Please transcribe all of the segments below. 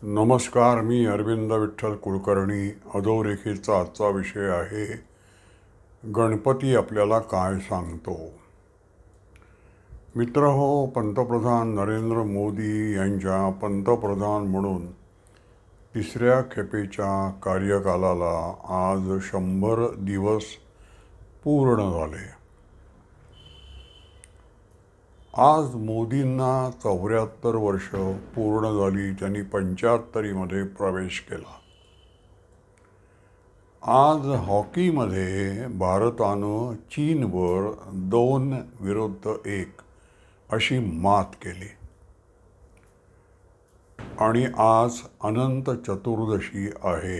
नमस्कार. मी अरविंद विठ्ठल कुलकर्णी. अधोरेखितचा आजचा विषय आहे गणपती आपल्याला काय सांगतो. मित्रहो, पंतप्रधान नरेंद्र मोदी यांच्या पंतप्रधान म्हणून तिसऱ्या खेपेच्या कार्यकालाला आज 100 दिवस पूर्ण झाले. आज मोदींना 74 वर्ष पूर्ण झाली. त्यांनी 75मध्ये प्रवेश केला. आज हॉकीमध्ये भारतानं चीनवर 2-1 अशी मात केली. आणि आज अनंत चतुर्दशी आहे.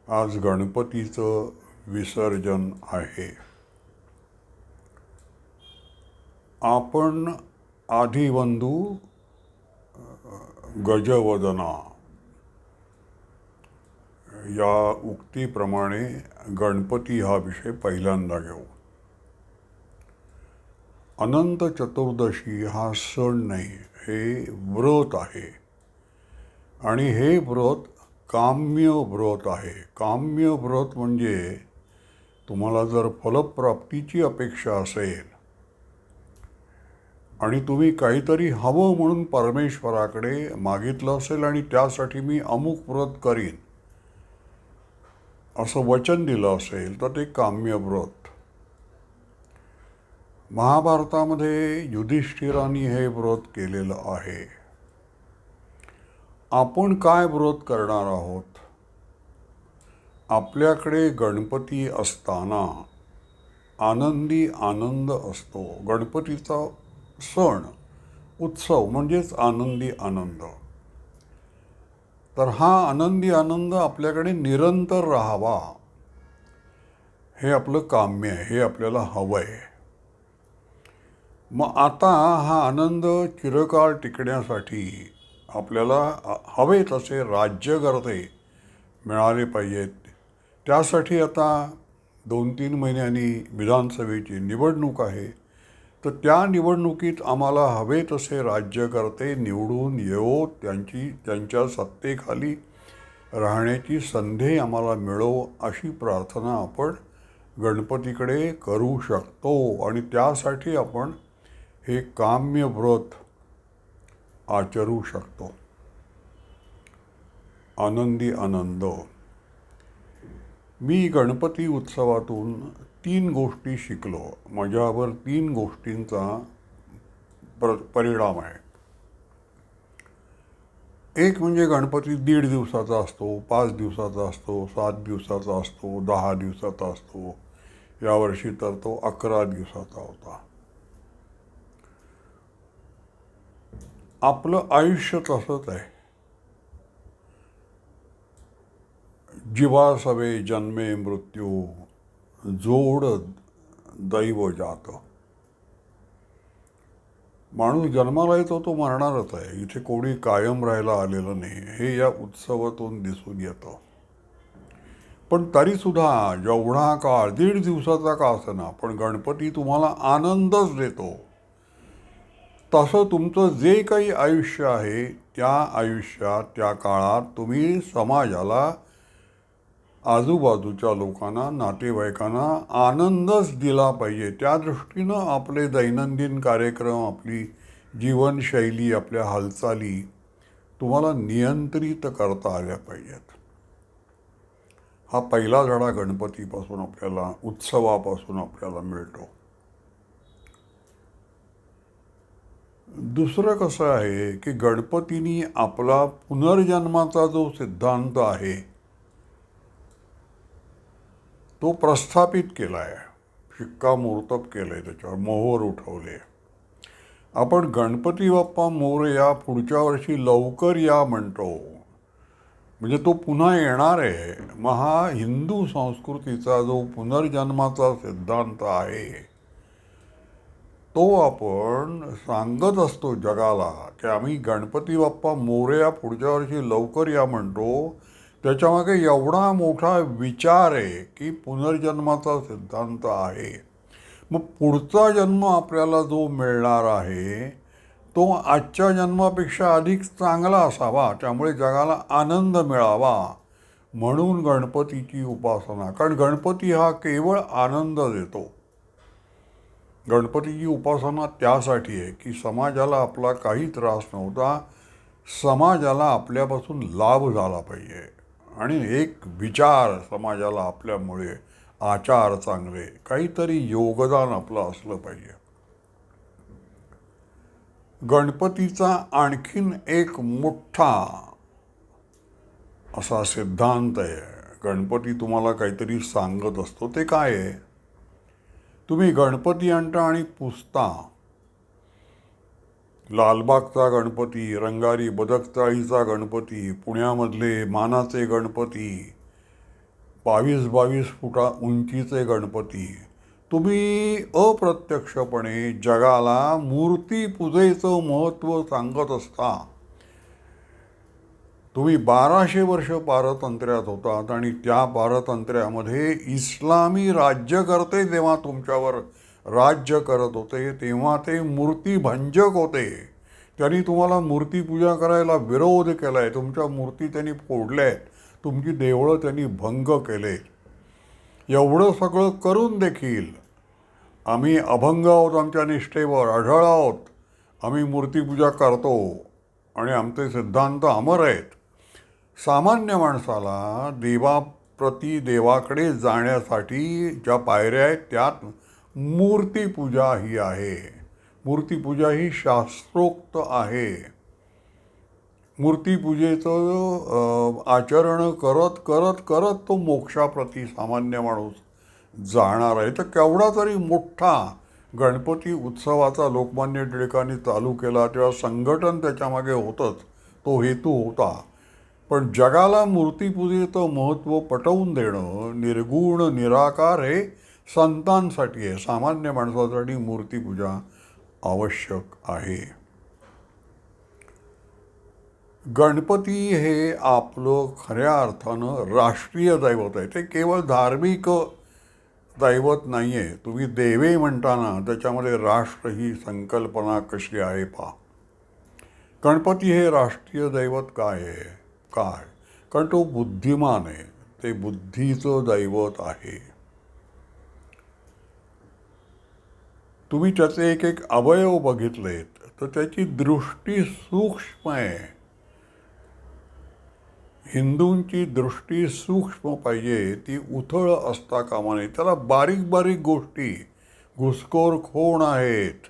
आज गणपतीचं विसर्जन आहे. आपण आदिबंधू गजवदना या उक्तीप्रमाणे गणपती हा विषय पहिल्यांदा घेऊ. अनंत चतुर्दशी हा सण नाही, हे व्रत आहे. आणि हे व्रत काम्य व्रत आहे. काम्य व्रत म्हणजे तुम्हाला जर फलप्राप्तीची अपेक्षा असेल आणि तुम्ही काहीतरी हवं म्हणून परमेश्वराकडे मागितलं असेल आणि त्यासाठी मी अमुक व्रत करीन असं वचन दिलं असेल तर ते काम्य व्रत. महाभारतामध्ये युधिष्ठिरांनी हे व्रत केलेलं आहे. आपण काय व्रत करणार आहोत? आपल्याकडे गणपती असताना आनंदी आनंद असतो. गणपतीचा सण, उत्सव म्हणजेच आनंदी आनंद. तर हा आनंदी आनंद आपल्याकडे निरंतर राहावा, हे आपलं काम्य आहे, हे आपल्याला हवं आहे. मग आता हा आनंद चिरकाळ टिकण्यासाठी आपल्याला हवे तसे राज्यकर्ते मिळाले पाहिजेत. त्यासाठी आता 2-3 महिन्यांनी विधानसभेची निवडणूक आहे. तर त्या निवडणुकीत आम्हाला हवे तसे राज्यकर्ते निवडून येवो, त्यांच्या सत्तेखाली राहण्याची संधी आम्हाला मिळो, अशी प्रार्थना आपण गणपतीकडे करू शकतो. आणि त्यासाठी आपण हे काम्य व्रत आचरू शकतो. आनंदी आनंद. मी गणपती उत्सवातून 3 गोष्टी शिकलो. माझ्यावर 3 गोष्टींचा परिणाम आहे. एक म्हणजे गणपती 1.5 दिवसाचा असतो, 5 दिवसाचा असतो, 7 दिवसाचा असतो, 10 दिवसाचा असतो. यावर्षी तर तो 11 दिवसाचा होता. आपलं आयुष्य तसंच आहे. जीवासवे जन्मे मृत्यू, जोड दैव जात. माणूस जन्माला येतो तो मरणारच आहे. इथे कोणी कायम राहायला आलेलं नाही, हे या उत्सवातून दिसून येतं. पण तरीसुद्धा जेवढा काळ, 1.5 दिवसाचा का असेना, पण गणपती तुम्हाला आनंदच देतो. तसं तुमचं जे काही आयुष्य आहे त्या आयुष्यात, त्या काळात तुम्ही समाजाला, आजूबाजूच्या लोकांना, नातेवाईकांना आनंदच दिला पाहिजे. त्या दृष्टीनं आपले दैनंदिन कार्यक्रम, आपली जीवनशैली, आपल्या हालचाली तुम्हाला नियंत्रित करता आल्या पाहिजेत. हा पहिला धडा गणपतीपासून आपल्याला, उत्सवापासून आपल्याला मिळतो. दुसरं कसं आहे की गणपतीनी आपला पुनर्जन्माचा जो सिद्धांत आहे तो प्रस्थापित केला आहे. शिक्कामोर्तब केलं आहे, त्याच्यावर मोहर उठवले. आपण गणपती बाप्पा मोरया, पुढच्या वर्षी लवकर या म्हणतो. म्हणजे तो पुन्हा येणार आहे. मग हा हिंदू संस्कृतीचा जो पुनर्जन्माचा सिद्धांत आहे तो आपण सांगत असतो जगाला की आम्ही गणपती बाप्पा मोरया, पुढच्या वर्षी लवकर या म्हणतो. त्याच्यामागे एवढा मोठा विचार आहे की पुनर्जन्माचा सिद्धांत आहे. मग पुढचा जन्म आपल्याला जो मिळणार आहे तो आजच्या जन्मापेक्षा अधिक चांगला असावा, त्यामुळे जगाला आनंद मिळावा म्हणून गणपतीची उपासना. कारण गणपती हा केवळ आनंद देतो. गणपतीची उपासना त्यासाठी आहे की समाजाला आपला काही त्रास नव्हता, समाजाला आपल्यापासून लाभ झाला पाहिजे आणि एक विचार समाजाला आपल्यामुळे, आचार चांगले, काहीतरी योगदान आपलं असलं पाहिजे. गणपतीचा आणखीन एक मोठा असा सिद्धांत आहे. गणपती तुम्हाला काहीतरी सांगत असतो. ते काय आहे? तुम्ही गणपती आणता आणि पुजता. लालबागचा गणपती, रंगारी बदकचाळीचा गणपती, पुण्यामधले मानाचे गणपती, 22-22 फुटा उंचीचे गणपती, तुम्ही अप्रत्यक्षपणे जगाला मूर्तीपूजेचं महत्त्व सांगत असता. तुम्ही 1200 वर्ष पारतंत्र्यात होतात आणि त्या पारतंत्र्यामध्ये इस्लामी राज्यकर्ते जेव्हा तुमच्यावर राज्य करत होते तेव्हा ते मूर्तीभंजक होते. त्यांनी तुम्हाला मूर्तीपूजा करायला विरोध केला आहे. तुमच्या मूर्ती त्यांनी फोडल्या आहेत. तुमची देवळं त्यांनी भंग केले. एवढं सगळं करून देखील आम्ही अभंग आहोत, आमच्या निष्ठेवर अढळ आहोत, आम्ही मूर्तीपूजा करतो आणि आमचे सिद्धांत अमर आहेत. सामान्य माणसाला देवाकडे जाण्यासाठी ज्या पायऱ्या आहेत त्यात मूर्तीपूजा ही आहे. मूर्तीपूजा ही शास्त्रोक्त आहे. मूर्तीपूजेचं आचरण करत करत करत तो मोक्षाप्रती सामान्य माणूस जाणार आहे. तर केवढा तरी मोठा गणपती उत्सवाचा लोकमान्य टिळकांनी चालू केला तेव्हा संघटन त्याच्यामागे होतंच, तो हेतू होता. पण जगाला मूर्तीपूजेचं महत्त्व पटवून देणं, निर्गुण निराकार हे संतांसाठी आहे. सामान्य माणसासाठी मूर्तीपूजा आवश्यक आहे. गणपती हे आपलं खऱ्या अर्थानं राष्ट्रीय दैवत आहे. ते केवळ धार्मिक दैवत नाही आहे. तुम्ही देवे म्हणताना त्याच्यामध्ये राष्ट्र ही संकल्पना कशी आहे पहा. गणपती हे राष्ट्रीय दैवत काय आहे? काय? कारण तो बुद्धिमान आहे. ते बुद्धीचं दैवत आहे. तुम्ही त्याचे एक एक अवयव बघितलेत तर त्याची दृष्टी सूक्ष्म आहे. हिंदूंची दृष्टी सूक्ष्म पाहिजे, ती उथळ असता कामा नये. त्याला बारीक बारीक गोष्टी घुसखोर खूण आहेत.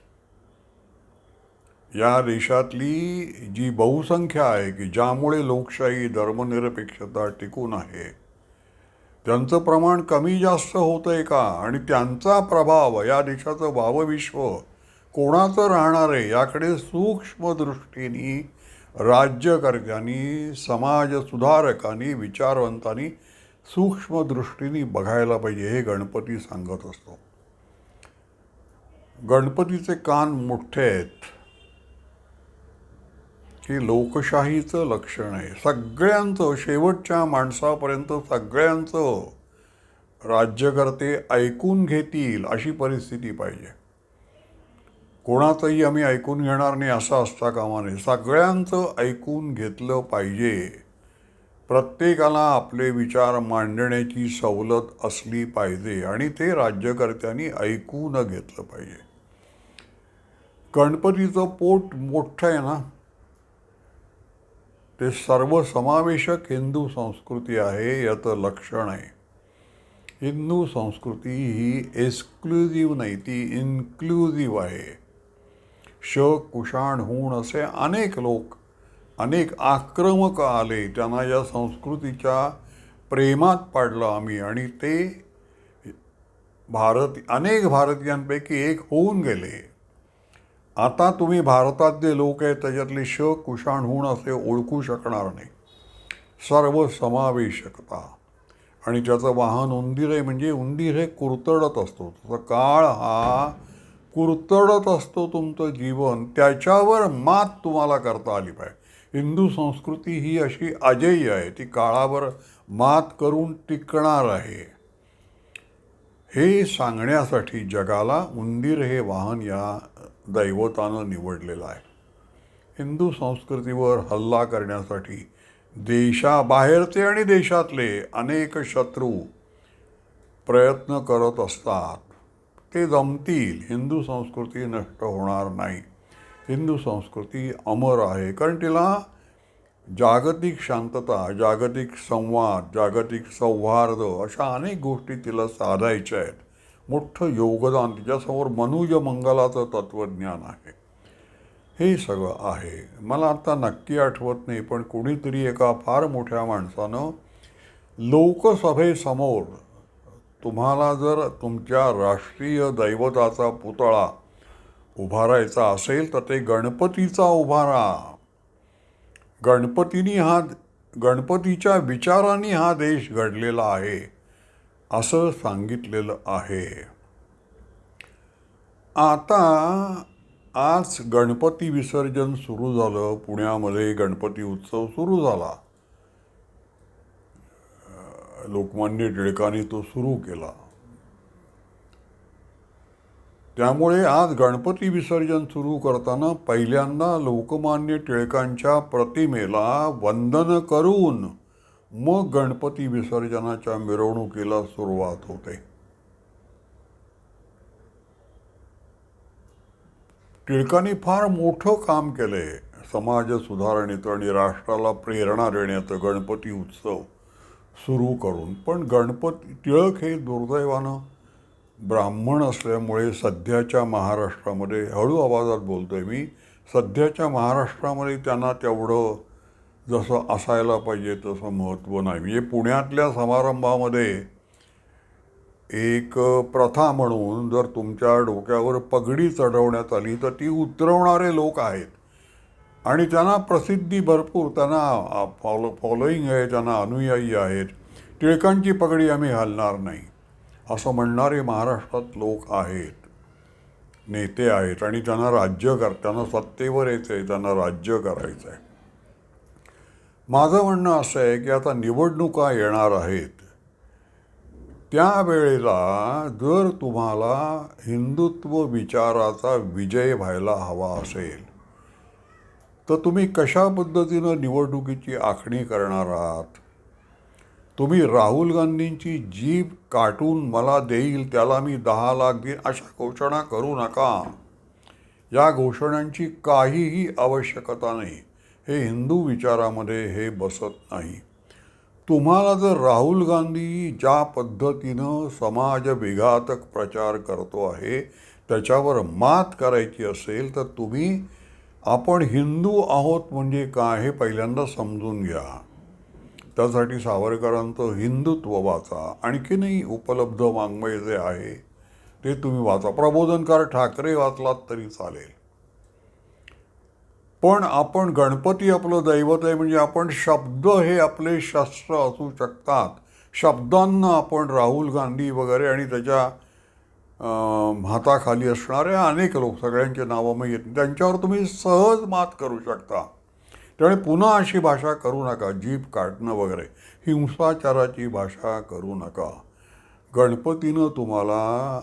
या देशातली जी बहुसंख्या आहे की ज्यामुळे लोकशाही, धर्मनिरपेक्षता टिकून आहे, त्यांचं प्रमाण कमी जास्त होतं आहे का? आणि त्यांचा प्रभाव या देशाचं भावविश्व कोणाचं राहणार आहे याकडे सूक्ष्म दृष्टीने राज्यकर्त्यांनी, समाजसुधारकांनी, विचारवंतांनी सूक्ष्म दृष्टीने बघायला पाहिजे. हे गणपती सांगत असतो. गणपतीचे कान मोठे आहेत ही लोकशाहीचं लक्षण आहे. सगळ्यांचं, शेवटच्या माणसापर्यंत सगळ्यांचं राज्यकर्ते ऐकून घेतील अशी परिस्थिती पाहिजे. कोणाचंही आम्ही ऐकून घेणार नाही असं असता कामा नये. सगळ्यांचं ऐकून घेतलं पाहिजे. प्रत्येकाला आपले विचार मांडण्याची सवलत असली पाहिजे आणि ते राज्यकर्त्यांनी ऐकून घेतलं पाहिजे. गणपतीचं पोट मोठं आहे ना, ते सर्वसमावेशक हिंदू संस्कृती आहे याचं लक्षण आहे. हिंदू संस्कृती ही एक्सक्लुझिव्ह नाही, ती इन्क्लुझिव्ह आहे. कुशाण हूण असे अनेक लोक, अनेक आक्रमक आले, त्यांना या संस्कृतीच्या प्रेमात पाडलं आम्ही आणि ते अनेक भारतीयांपैकी एक होऊन गेले. आता तुम्ही भारतात जे लोक आहेत त्याच्यातले कुशाण हूण असे ओळखू शकणार नाही. सर्वसमावेशकता. आणि त्याचं वाहन उंदीर आहे. म्हणजे उंदीर हे कुरतडत असतो. तसं काळ हा कुरतडत असतो तुमचं जीवन. त्याच्यावर मात तुम्हाला करता आली पाहिजे. हिंदू संस्कृती ही अशी अजेय आहे, ती काळावर मात करून टिकणार आहे. हे सांगण्यासाठी जगाला उंदीर हे वाहन या दैवतानं निवडलेलं आहे. हिंदू संस्कृतीवर हल्ला करण्यासाठी देशाबाहेरचे आणि देशातले अनेक शत्रू प्रयत्न करत असतात. ते जमतील, हिंदू संस्कृती नष्ट होणार नाही. हिंदू संस्कृती अमर आहे, कारण तिला जागतिक शांतता, जागतिक संवाद, जागतिक सौहार्द अशा अनेक गोष्टी तिला साधायच्या आहेत. मोठं योगदान तिच्यासमोर मनुज मंगलाचं तत्त्वज्ञान आहे. हे सगळं आहे. मला आता नक्की आठवत नाही, पण कोणीतरी एका फार मोठ्या माणसानं लोकसभेसमोर तुम्हाला जर तुमच्या राष्ट्रीय दैवताचा पुतळा उभारायचा असेल तर ते गणपतीचा उभारा. गणपतीच्या विचारांनी हा देश घडलेला आहे असं सांगितलेलं आहे. आता आज गणपती विसर्जन सुरू झालं. पुण्यामध्ये गणपती उत्सव सुरू झाला. लोकमान्य टिळकांनी तो सुरू केला. त्यामुळे आज गणपती विसर्जन सुरू करताना पहिल्यांदा लोकमान्य टिळकांच्या प्रतिमेला वंदन करून मग गणपती विसर्जनाच्या मिरवणुकीला सुरुवात होते. टिळकांनी फार मोठं काम केलंय समाज सुधारणेचं आणि राष्ट्राला प्रेरणा देण्याचं गणपती उत्सव सुरू करून. पण टिळक हे दुर्दैवानं ब्राह्मण असल्यामुळे सध्याच्या महाराष्ट्रामध्ये, हळू आवाजात बोलतोय मी, सध्याच्या महाराष्ट्रामध्ये त्यांना तेवढं जसं असायला पाहिजे तसं महत्त्व नाही. म्हणजे पुण्यातल्या समारंभामध्ये एक प्रथा म्हणून जर तुमच्या डोक्यावर पगडी चढवण्यात आली तर ती उतरवणारे लोक आहेत आणि त्यांना प्रसिद्धी भरपूर, त्यांना फॉलोईंग आहे, त्यांना अनुयायी आहेत. टिळकांची पगडी आम्ही घालणार नाही असं म्हणणारे महाराष्ट्रात लोक आहेत, नेते आहेत आणि त्यांना सत्तेवर यायचं आहे, त्यांना राज्य करायचं आहे. माझं म्हणणं असं आहे की आता निवडणुका येणार आहेत. त्यावेळेला जर तुम्हाला हिंदुत्व विचाराचा विजय व्हायला हवा असेल तर तुम्ही कशा पद्धतीनं निवडणुकीची आखणी करणार आहात? तुम्ही राहुल गांधींची जीभ काटून मला देईल त्याला मी 10 लाख देईन अशा घोषणा करू नका. या घोषणांची काहीही आवश्यकता नाही. हे हिंदू विचारामध्ये हे बसत नाही. तुम्हाला जर राहुल गांधी ज्या पद्धतीनं समाज विघातक प्रचार करतो आहे त्याच्यावर मात करायची असेल तर आपण हिंदू आहोत म्हणजे काय हे पहिल्यांदा समजून घ्या. त्यासाठी सावरकरांचं हिंदुत्व वाचा. आणखीनही उपलब्ध वाङ्मय जे आहे ते तुम्ही वाचा. प्रबोधनकार ठाकरे वाचलात तरी चालेल. पण आपण गणपती आपलं दैवत आहे म्हणजे आपण शब्द हे आपले शस्त्र असू शकतात. शब्दांना आपण राहुल गांधी वगैरे आणि त्याच्या हाताखाली असणारे अनेक लोक, सगळ्यांचे नावं मी येत, त्यांच्यावर तुम्ही सहज मात करू शकता. त्यामुळे पुन्हा अशी भाषा करू नका, जीभ काढणं वगैरे, हिंसाचाराची भाषा करू नका. गणपतीनं तुम्हाला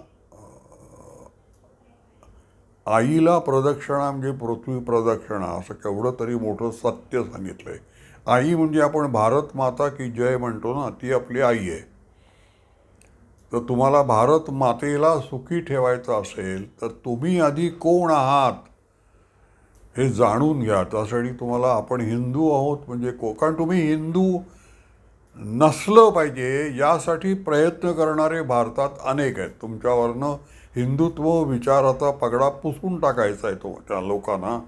आईला प्रदक्षिणा म्हणजे पृथ्वी प्रदक्षिणा असं केवढं तरी मोठं सत्य सांगितलं आहे. आई म्हणजे आपण भारत माता की जय म्हणतो ना, ती आपली आई आहे. तर तुम्हाला भारत मातेला सुखी ठेवायचं असेल तर तुम्ही आधी कोण आहात हे जाणून घ्या. त्यासाठी तुम्हाला आपण हिंदू आहोत म्हणजे कारण तुम्ही हिंदू नसलं पाहिजे यासाठी प्रयत्न करणारे भारतात अनेक आहेत. तुमच्यावरनं हिंदुत्व विचाराचा पगडा पुसून टाकायचा आहे तो त्या लोकांना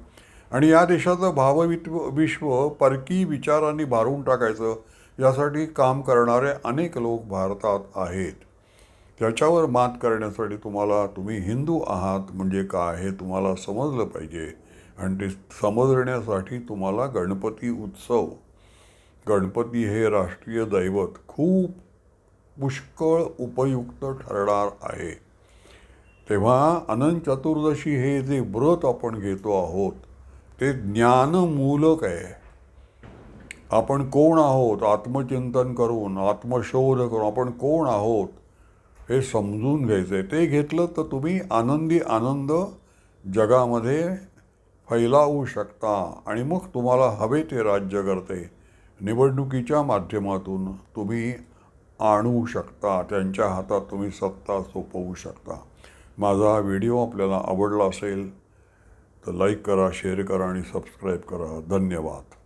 आणि या देशाचं विश्व परकी विचारांनी भारून टाकायचं यासाठी काम करणारे अनेक लोक भारतात आहेत. त्याच्यावर मात करण्यासाठी तुम्ही हिंदू आहात म्हणजे काय हे तुम्हाला समजलं पाहिजे आणि ते समजण्यासाठी तुम्हाला गणपती उत्सव, गणपती हे राष्ट्रीय दैवत खूप पुष्कळ उपयुक्त ठरणार आहे. तेव्हा अनंत चतुर्दशी हे जे व्रत आपण घेतो आहोत ते ज्ञानमूलक आहे. आपण कोण आहोत आत्मचिंतन करून, आत्मशोध करून आपण कोण आहोत हे समजून घ्यायचं आहे. ते घेतलं तर तुम्ही आनंद जगामध्ये फैलावू शकता आणि मग तुम्हाला हवे ते राज्यकर्ते निवडणुकीच्या माध्यमातून तुम्ही आणू शकता, त्यांच्या हातात तुम्ही सत्ता सोपवू शकता. माझा हा व्हिडिओ आपल्याला आवडला असेल तर लाईक करा, शेअर करा आणि सबस्क्राईब करा. धन्यवाद.